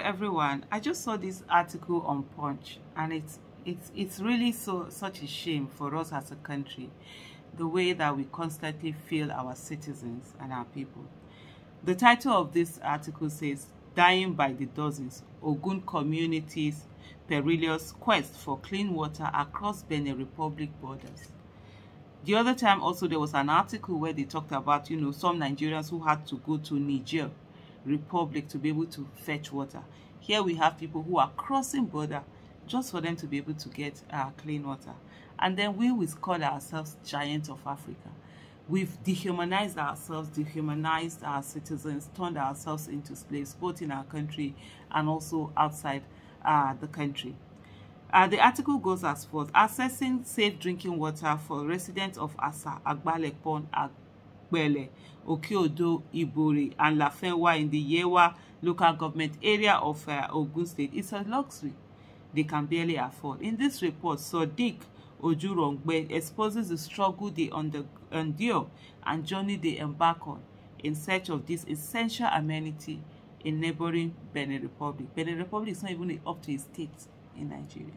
everyone. I just saw this article on Punch, and it's really such a shame for us as a country, the way that we constantly fail our citizens and our people. The title of this article says, "Dying by the Dozens, Ogun Communities Perilous Quest for Clean Water Across Benin Republic Borders." The other time also there was an article where they talked about, some Nigerians who had to go to Niger Republic to be able to fetch water. Here we have people who are crossing border just for them to be able to get clean water. And then we call ourselves giants of Africa. We've dehumanized ourselves, dehumanized our citizens, turned ourselves into slaves, both in our country and also outside the country. The article goes as follows: assessing safe drinking water for residents of Asa, Agbalekpon, Agbele, Okeodo, Ibori, and Lafenwa in the Yewa local government area of Ogun State is a luxury they can barely afford. In this report, Sodiq Ojurongbe exposes the struggle they endure and journey they embark on in search of this essential amenity in neighboring Benin Republic. Benin Republic is not even up to a state in Nigeria.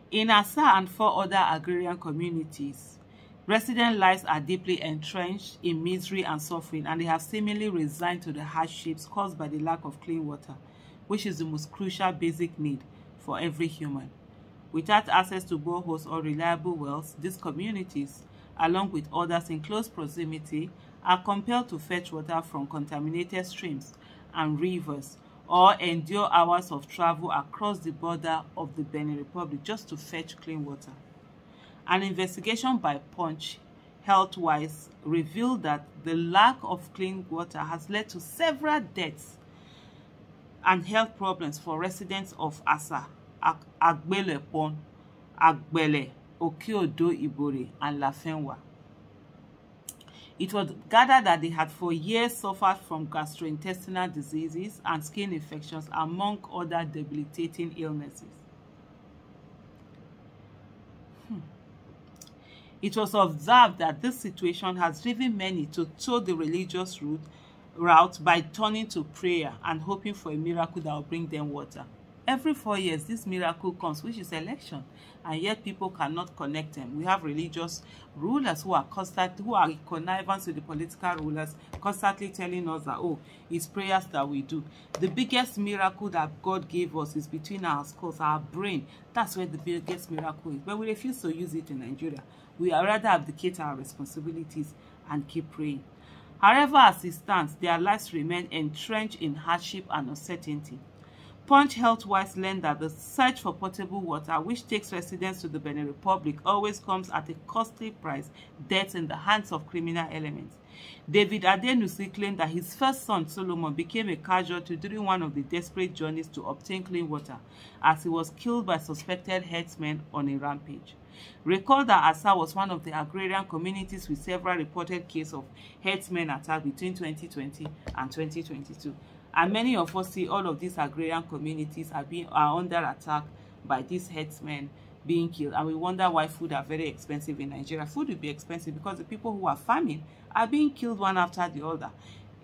In Asa and 4 other agrarian communities, resident lives are deeply entrenched in misery and suffering, and they have seemingly resigned to the hardships caused by the lack of clean water, which is the most crucial basic need for every human. Without access to boreholes or reliable wells, these communities, along with others in close proximity, are compelled to fetch water from contaminated streams and rivers, or endure hours of travel across the border of the Benin Republic just to fetch clean water. An investigation by Punch Healthwise revealed that the lack of clean water has led to several deaths and health problems for residents of Asa, Agbelepon, Agbele, Okeodo, Ibori, and Lafenwa. It was gathered that they had for years suffered from gastrointestinal diseases and skin infections, among other debilitating illnesses. It was observed that this situation has driven many to toe the religious route by turning to prayer and hoping for a miracle that will bring them water. Every 4 years, this miracle comes, which is election, and yet people cannot connect them. We have religious rulers who are conniving with the political rulers, constantly telling us that, oh, it's prayers that we do. The biggest miracle that God gave us is between our skulls, our brain. That's where the biggest miracle is. But we refuse to use it in Nigeria. We rather abdicate our responsibilities and keep praying. However, as it stands, their lives remain entrenched in hardship and uncertainty. Punch Healthwise learned that the search for potable water, which takes residents to the Benin Republic, always comes at a costly price, death in the hands of criminal elements. David Adenusi claimed that his first son, Solomon, became a casualty during one of the desperate journeys to obtain clean water, as he was killed by suspected herdsmen on a rampage. Recall that Asa was one of the agrarian communities with several reported cases of herdsmen attack between 2020 and 2022. And many of us see all of these agrarian communities are under attack by these herdsmen being killed. And we wonder why food are very expensive in Nigeria. Food will be expensive because the people who are farming are being killed one after the other.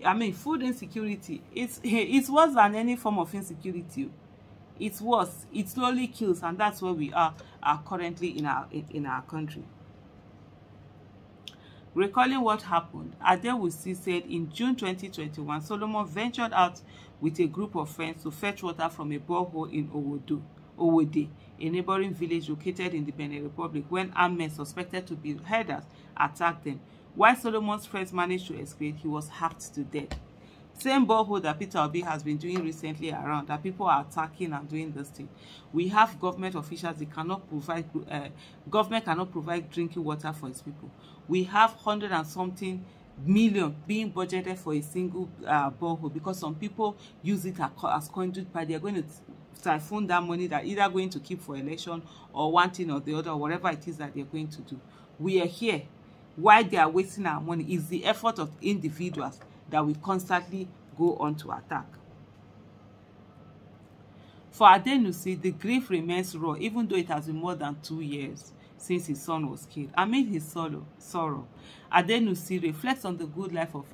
I mean, food insecurity, it's worse than any form of insecurity. It's worse. It slowly kills, and that's where we are currently in our country. Recalling what happened, Adewusi said in June 2021, Solomon ventured out with a group of friends to fetch water from a borehole in Owode, a neighboring village located in the Benin Republic, when armed men suspected to be herders attacked them. While Solomon's friends managed to escape, he was hacked to death. Same borehole that Peter Obi has been doing recently around, that people are attacking and doing this thing. We have government officials, they cannot provide, government cannot provide drinking water for its people. We have 100 and something million being budgeted for a single borehole, because some people use it as conduit, but they are going to siphon that money that either going to keep for election or one thing or the other, or whatever it is that they're going to do. We are here. Why they are wasting our money is the effort of individuals that we constantly go on to attack. For Adenusi, the grief remains raw, even though it has been more than 2 years since his son was killed. Amid his sorrow, Adenusi reflects on the good life of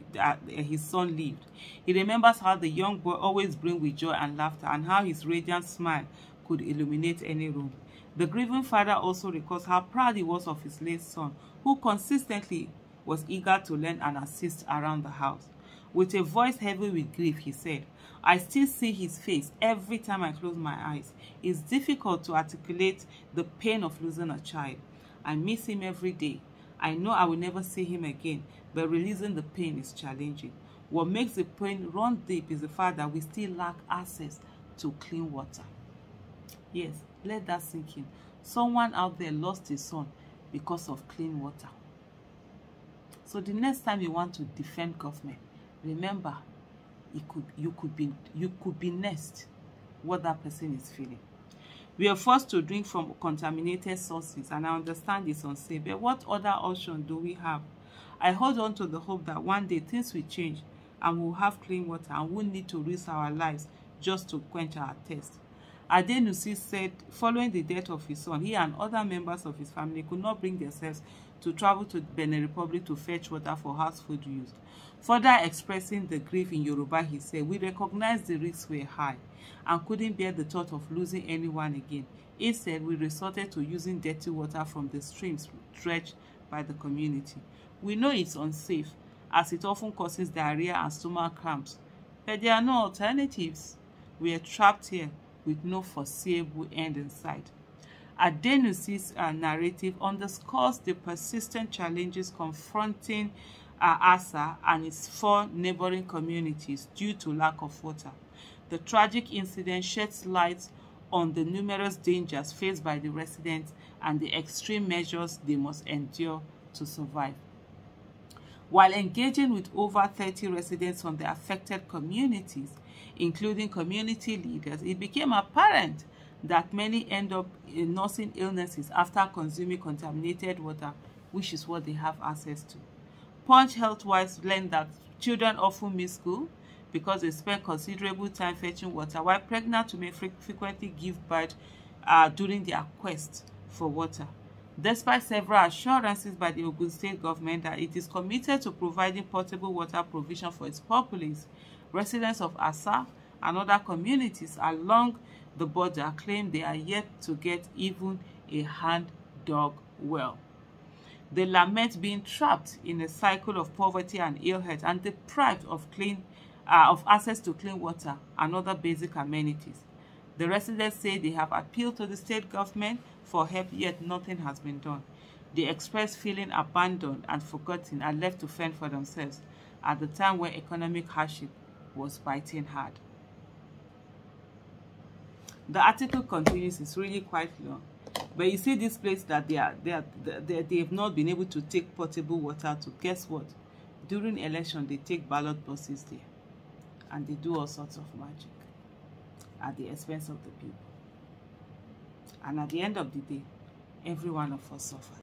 his son lived. He remembers how the young boy always bring with joy and laughter, and how his radiant smile could illuminate any room. The grieving father also recalls how proud he was of his late son, who consistently was eager to learn and assist around the house. With a voice heavy with grief, he said, "I still see his face every time I close my eyes. It's difficult to articulate the pain of losing a child. I miss him every day. I know I will never see him again, but releasing the pain is challenging. What makes the pain run deep is the fact that we still lack access to clean water." Yes, let that sink in. Someone out there lost his son because of clean water. So the next time you want to defend government, remember, you could be next what that person is feeling. We are forced to drink from contaminated sources, and I understand it's unsafe, but what other option do we have? I hold on to the hope that one day things will change and we'll have clean water and won't need to risk our lives just to quench our thirst. Adenusi said following the death of his son, he and other members of his family could not bring themselves to travel to Benin Republic to fetch water for household use. Further expressing the grief in Yoruba, he said, "We recognize the risks were high and couldn't bear the thought of losing anyone again. Instead, we resorted to using dirty water from the streams dredged by the community. We know it's unsafe, as it often causes diarrhea and stomach cramps, but there are no alternatives. We are trapped here with no foreseeable end in sight." Adenusi's narrative underscores the persistent challenges confronting Asa and its 4 neighboring communities due to lack of water. The tragic incident sheds light on the numerous dangers faced by the residents and the extreme measures they must endure to survive. While engaging with over 30 residents from the affected communities, including community leaders, it became apparent that many end up nursing illnesses after consuming contaminated water, which is what they have access to. Punch Healthwise learned that children often miss school because they spend considerable time fetching water, while pregnant women frequently give birth during their quest for water. Despite several assurances by the Ogun State government that it is committed to providing portable water provision for its populace, residents of Asa and other communities along the border claim they are yet to get even a hand-dug well. They lament being trapped in a cycle of poverty and ill health and deprived of access to clean water and other basic amenities. The residents say they have appealed to the state government for help, yet nothing has been done. They express feeling abandoned and forgotten and left to fend for themselves at the time when economic hardship was biting hard. The article continues, it's really quite long. But you see this place that they have not been able to take potable water to. Guess what? During election, they take ballot boxes there. And they do all sorts of magic at the expense of the people. And at the end of the day, every one of us suffers.